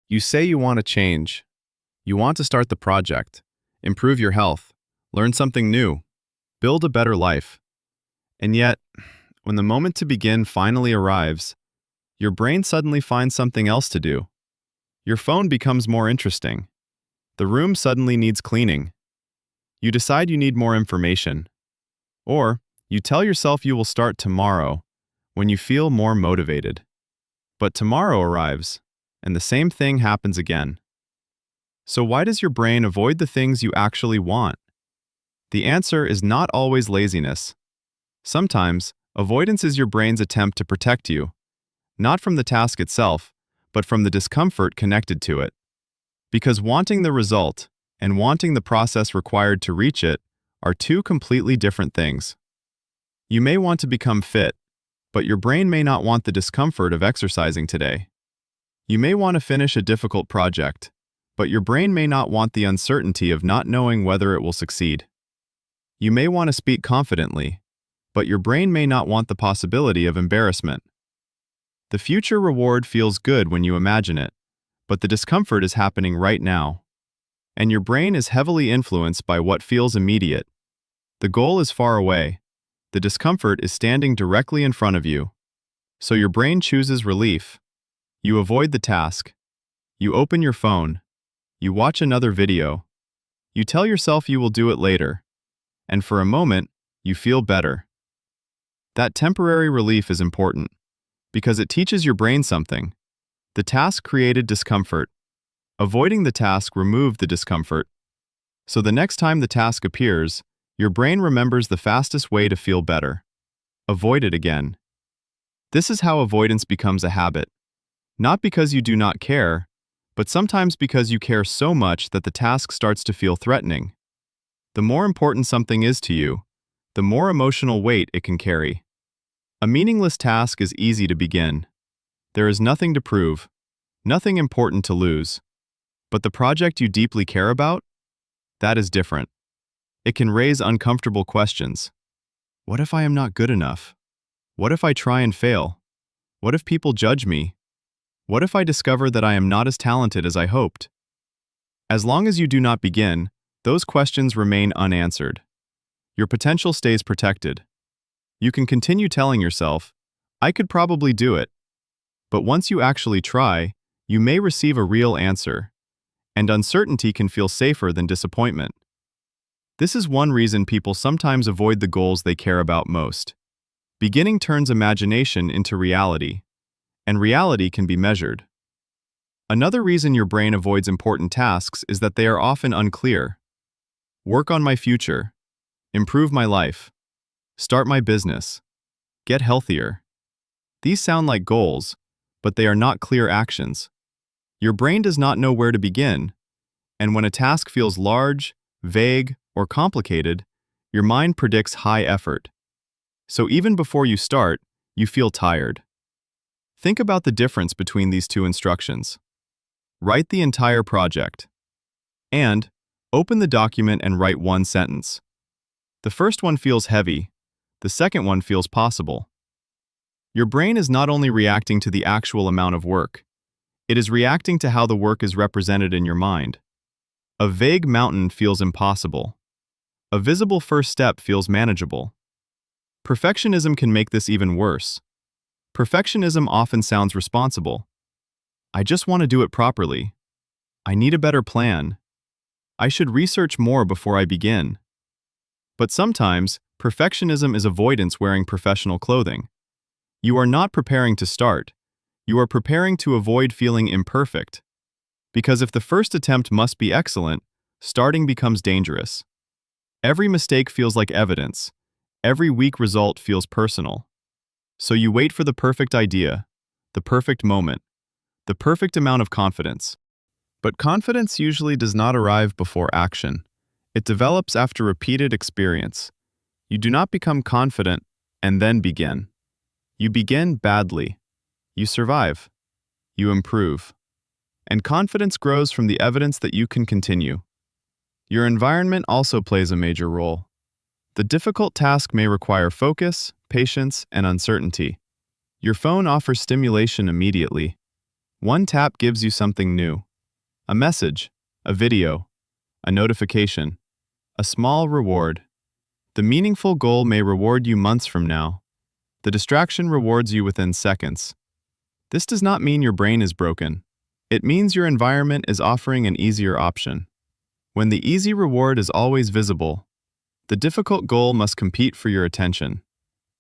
You say you want to change. You want to start the project, improve your health, learn something new, build a better life. And yet, when the moment to begin finally arrives, your brain suddenly finds something else to do. Your phone becomes more interesting. The room suddenly needs cleaning. You decide you need more information. Or, you tell yourself you will start tomorrow when you feel more motivated. But tomorrow arrives, and the same thing happens again. So why does your brain avoid the things you actually want? The answer is not always laziness. Sometimes, avoidance is your brain's attempt to protect you, not from the task itself, but from the discomfort connected to it. Because wanting the result and wanting the process required to reach it are two completely different things. You may want to become fit, but your brain may not want the discomfort of exercising today. You may want to finish a difficult project, but your brain may not want the uncertainty of not knowing whether it will succeed. You may want to speak confidently, but your brain may not want the possibility of embarrassment. The future reward feels good when you imagine it, but the discomfort is happening right now. And your brain is heavily influenced by what feels immediate. The goal is far away. The discomfort is standing directly in front of you. So your brain chooses relief. You avoid the task. You open your phone. You watch another video. You tell yourself you will do it later. And for a moment, you feel better. That temporary relief is important because it teaches your brain something. The task created discomfort. Avoiding the task removed the discomfort. So the next time the task appears, your brain remembers the fastest way to feel better. Avoid it again. This is how avoidance becomes a habit. Not because you do not care, but sometimes because you care so much that the task starts to feel threatening. The more important something is to you, the more emotional weight it can carry. A meaningless task is easy to begin. There is nothing to prove, nothing important to lose. But the project you deeply care about? That is different. It can raise uncomfortable questions. What if I am not good enough? What if I try and fail? What if people judge me? What if I discover that I am not as talented as I hoped? As long as you do not begin, those questions remain unanswered. Your potential stays protected. You can continue telling yourself, I could probably do it. But once you actually try, you may receive a real answer. And uncertainty can feel safer than disappointment. This is one reason people sometimes avoid the goals they care about most. Beginning turns imagination into reality, and reality can be measured. Another reason your brain avoids important tasks is that they are often unclear. Work on my future, improve my life, start my business, get healthier. These sound like goals, but they are not clear actions. Your brain does not know where to begin, and when a task feels large, vague, or complicated, your mind predicts high effort. So even before you start, you feel tired. Think about the difference between these two instructions. Write the entire project. And open the document and write one sentence. The first one feels heavy. The second one feels possible. Your brain is not only reacting to the actual amount of work, it is reacting to how the work is represented in your mind. A vague mountain feels impossible. A visible first step feels manageable. Perfectionism can make this even worse. Perfectionism often sounds responsible. I just want to do it properly. I need a better plan. I should research more before I begin. But sometimes, perfectionism is avoidance wearing professional clothing. You are not preparing to start. You are preparing to avoid feeling imperfect. Because if the first attempt must be excellent, starting becomes dangerous. Every mistake feels like evidence. Every weak result feels personal. So you wait for the perfect idea, the perfect moment, the perfect amount of confidence. But confidence usually does not arrive before action. It develops after repeated experience. You do not become confident and then begin. You begin badly. You survive. You improve. And confidence grows from the evidence that you can continue. Your environment also plays a major role. The difficult task may require focus, patience, and uncertainty. Your phone offers stimulation immediately. One tap gives you something new. A message, a video, a notification, a small reward. The meaningful goal may reward you months from now. The distraction rewards you within seconds. This does not mean your brain is broken. It means your environment is offering an easier option. When the easy reward is always visible, the difficult goal must compete for your attention.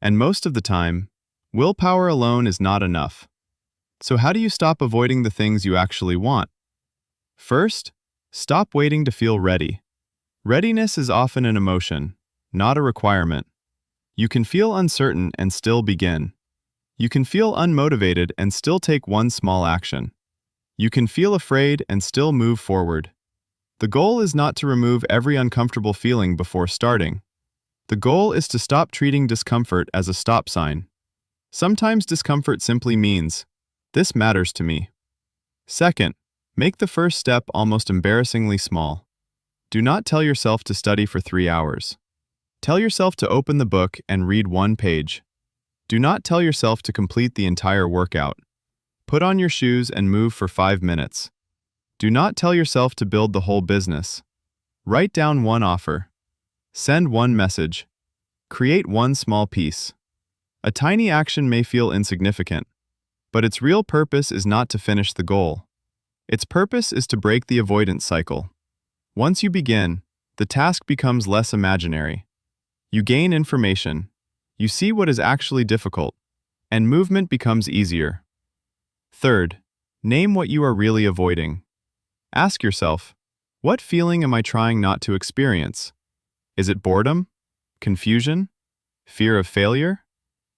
And most of the time, willpower alone is not enough. So how do you stop avoiding the things you actually want? First, stop waiting to feel ready. Readiness is often an emotion, not a requirement. You can feel uncertain and still begin. You can feel unmotivated and still take one small action. You can feel afraid and still move forward. The goal is not to remove every uncomfortable feeling before starting. The goal is to stop treating discomfort as a stop sign. Sometimes discomfort simply means, "This matters to me." Second, make the first step almost embarrassingly small. Do not tell yourself to study for 3 hours. Tell yourself to open the book and read 1 page. Do not tell yourself to complete the entire workout. Put on your shoes and move for 5 minutes. Do not tell yourself to build the whole business. Write down 1 offer. Send 1 message. Create 1 small piece. A tiny action may feel insignificant, but its real purpose is not to finish the goal. Its purpose is to break the avoidance cycle. Once you begin, the task becomes less imaginary. You gain information. You see what is actually difficult, and movement becomes easier. Third, name what you are really avoiding. Ask yourself, what feeling am I trying not to experience? Is it boredom? Confusion? Fear of failure?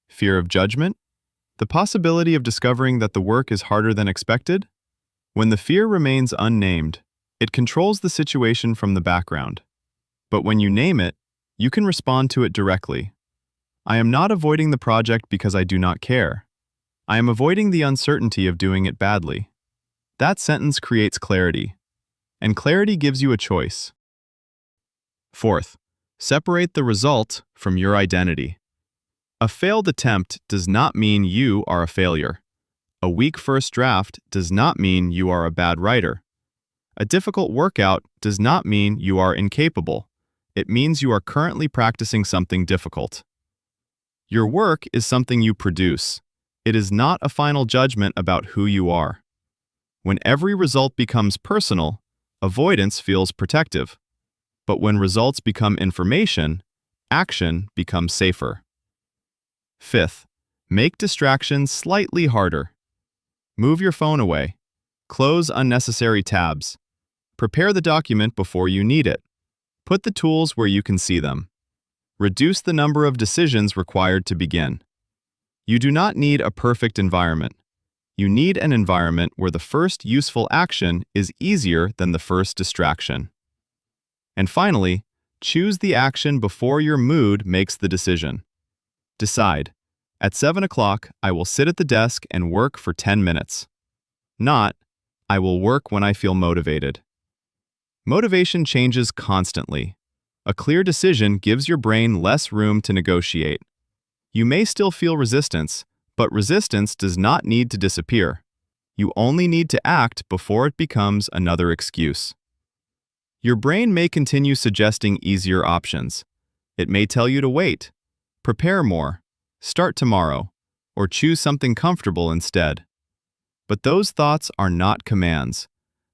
Fear of judgment? The possibility of discovering that the work is harder than expected? When the fear remains unnamed, it controls the situation from the background. But when you name it, you can respond to it directly. I am not avoiding the project because I do not care. I am avoiding the uncertainty of doing it badly. That sentence creates clarity, and clarity gives you a choice. Fourth, separate the result from your identity. A failed attempt does not mean you are a failure. A weak first draft does not mean you are a bad writer. A difficult workout does not mean you are incapable. It means you are currently practicing something difficult. Your work is something you produce. It is not a final judgment about who you are. When every result becomes personal, avoidance feels protective. But when results become information, action becomes safer. Fifth, make distractions slightly harder. Move your phone away. Close unnecessary tabs. Prepare the document before you need it. Put the tools where you can see them. Reduce the number of decisions required to begin. You do not need a perfect environment. You need an environment where the first useful action is easier than the first distraction. And finally, choose the action before your mood makes the decision. Decide, at 7 o'clock, I will sit at the desk and work for 10 minutes. Not, I will work when I feel motivated. Motivation changes constantly. A clear decision gives your brain less room to negotiate. You may still feel resistance, but resistance does not need to disappear. You only need to act before it becomes another excuse. Your brain may continue suggesting easier options. It may tell you to wait, prepare more, start tomorrow, or choose something comfortable instead. But those thoughts are not commands.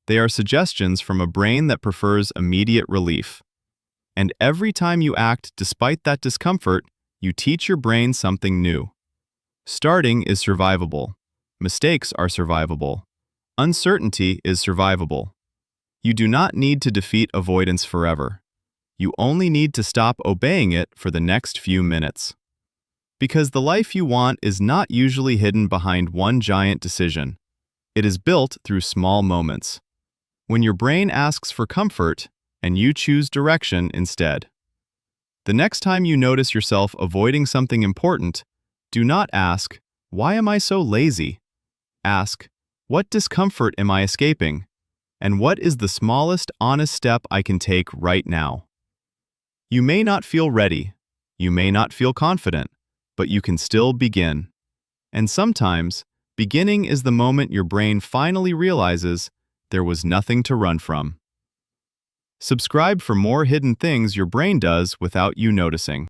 They are suggestions from a brain that prefers immediate relief. And every time you act despite that discomfort, you teach your brain something new. Starting is survivable. Mistakes are survivable. Uncertainty is survivable. You do not need to defeat avoidance forever. You only need to stop obeying it for the next few minutes. Because the life you want is not usually hidden behind one giant decision. It is built through small moments. When your brain asks for comfort, and you choose direction instead. The next time you notice yourself avoiding something important, do not ask, "Why am I so lazy?" Ask, "What discomfort am I escaping? And what is the smallest honest step I can take right now?" You may not feel ready, you may not feel confident, but you can still begin. And sometimes, Beginning is the moment your brain finally realizes there was nothing to run from. Subscribe for more hidden things your brain does without you noticing.